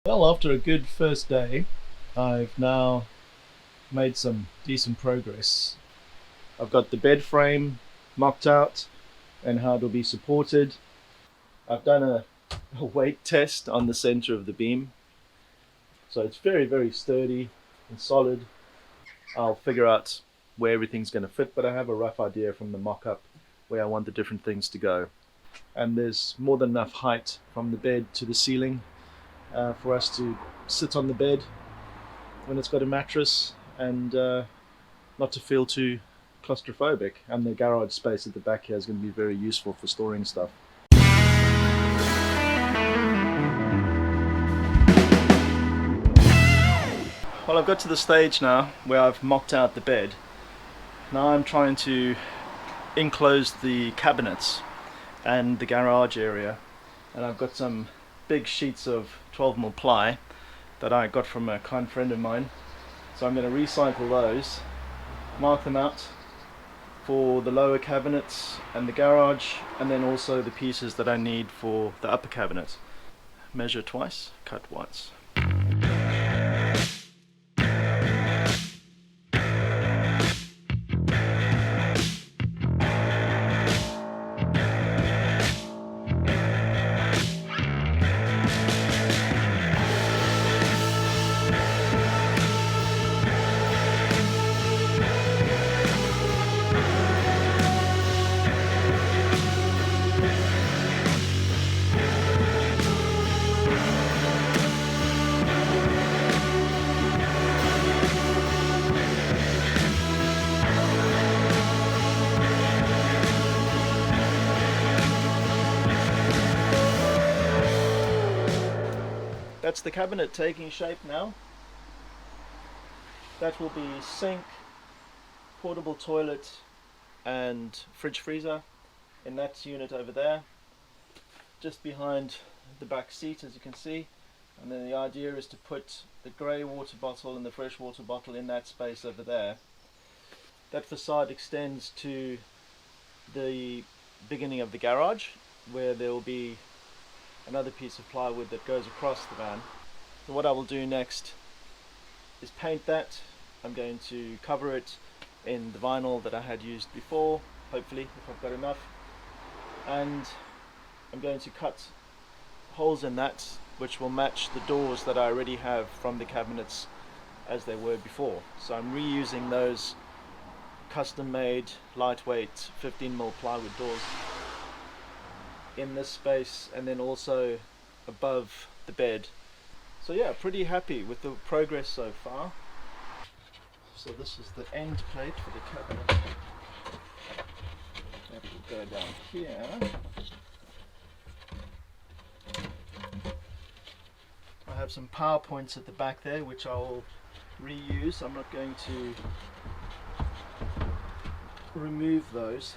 Well, after a good first day, I've now made some decent progress. I've got the bed frame mocked out and how it'll be supported. I've done a weight test on the center of the beam, so it's very, very sturdy and solid. I'll figure out where everything's going to fit, but I have a rough idea from the mock up where I want the different things to go. And there's more than enough height from the bed to the ceiling for us to sit on the bed when it's got a mattress and not to feel too claustrophobic. And the garage space at the back here is going to be very useful for storing stuff. Well, I've got to the stage now where I've mocked out the bed. Now I'm trying to enclose the cabinets and the garage area, and I've got some big sheets of 12mm ply that I got from a kind friend of mine. So I'm going to recycle those, mark them out for the lower cabinets and the garage, and then also the pieces that I need for the upper cabinet. Measure twice, cut once. That's the cabinet taking shape now. That will be sink, portable toilet and fridge freezer in that unit over there, just behind the back seat, as you can see. And then the idea is to put the grey water bottle and the fresh water bottle in that space over there. That facade extends to the beginning of the garage, where there will be another piece of plywood that goes across the van. So what I will do next is paint that. I'm going to cover it in the vinyl that I had used before, hopefully, if I've got enough. And I'm going to cut holes in that which will match the doors that I already have from the cabinets as they were before. So I'm reusing those custom made lightweight 15mm plywood doors in this space, and then also above the bed. So yeah, pretty happy with the progress so far. So this is the end plate for the cabinet. That will go down here. I have some power points at the back there which I'll reuse. I'm not going to remove those.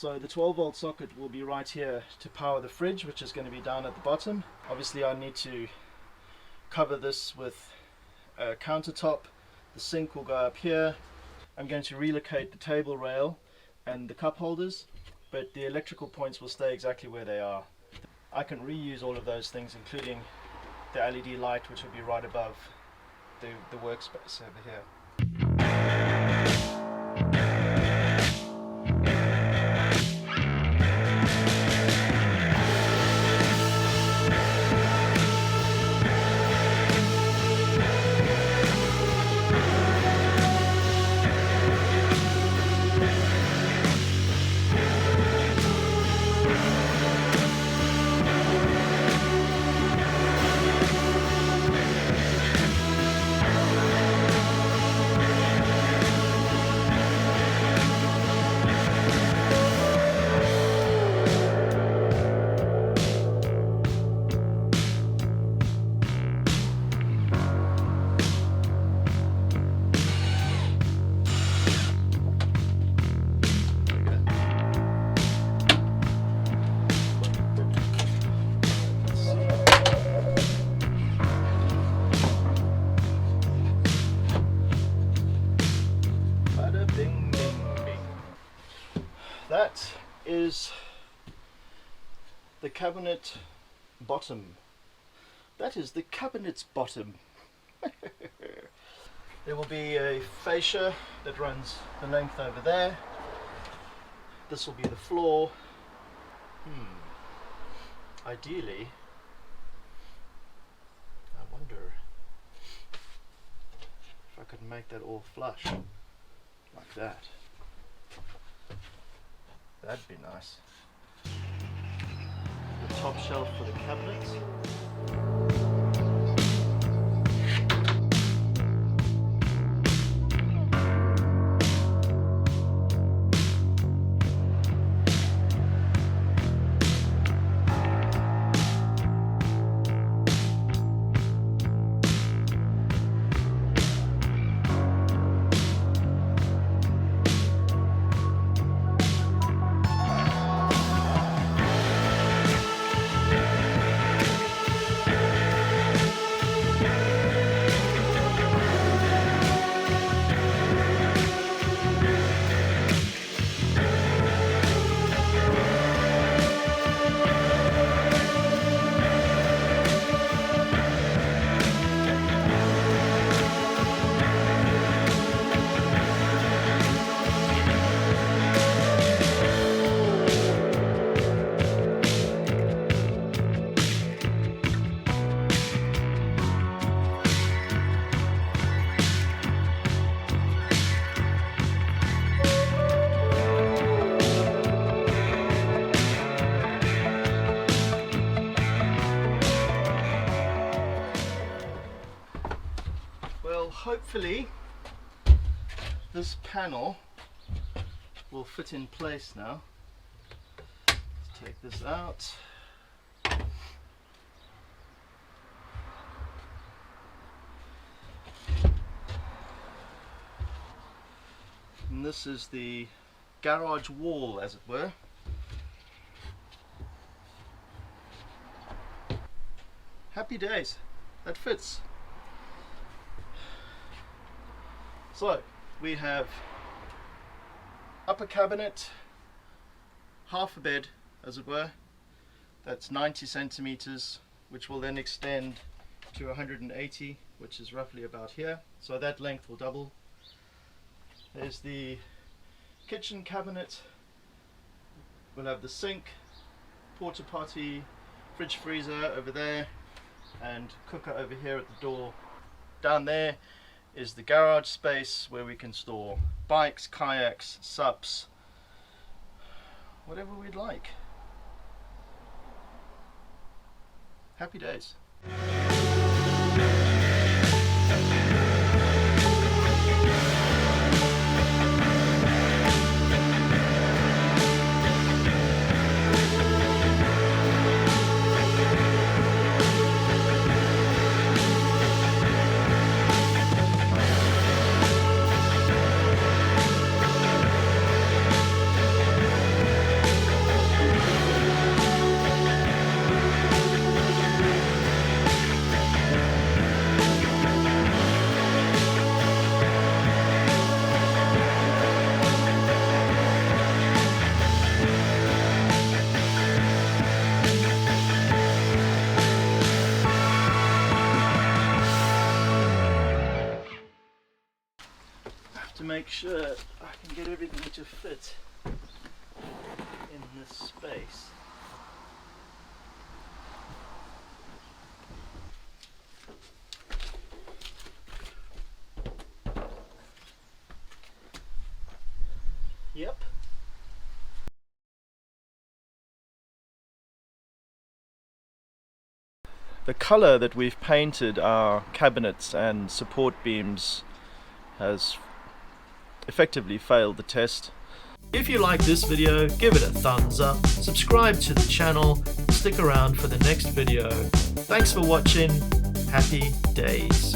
So the 12-volt socket will be right here to power the fridge, which is going to be down at the bottom. Obviously I need to cover this with a countertop. The sink will go up here. I'm going to relocate the table rail and the cup holders, but the electrical points will stay exactly where they are. I can reuse all of those things, including the LED light, which will be right above the workspace over here. That is the cabinet bottom. That is the cabinet's bottom. There will be a fascia that runs the length over there. This will be the floor. Ideally, I wonder if I could make that all flush like that. That'd be nice. The top shelf for the cabinets. Well, hopefully this panel will fit in place now. Let's take this out. And this is the garage wall, as it were. Happy days, that fits. So we have upper cabinet, half a bed as it were, that's 90 centimeters, which will then extend to 180, which is roughly about here, so that length will double. There's the kitchen cabinet. We'll have the sink, porta potty, fridge freezer over there, and cooker over here at the door. Down there is the garage space where we can store bikes, kayaks, SUPs, whatever we'd like. Happy days. To make sure I can get everything to fit in this space. Yep. The color that we've painted our cabinets and support beams has effectively failed the test. If you like this video, give it a thumbs up, subscribe to the channel, stick around for the next video. Thanks for watching, happy days.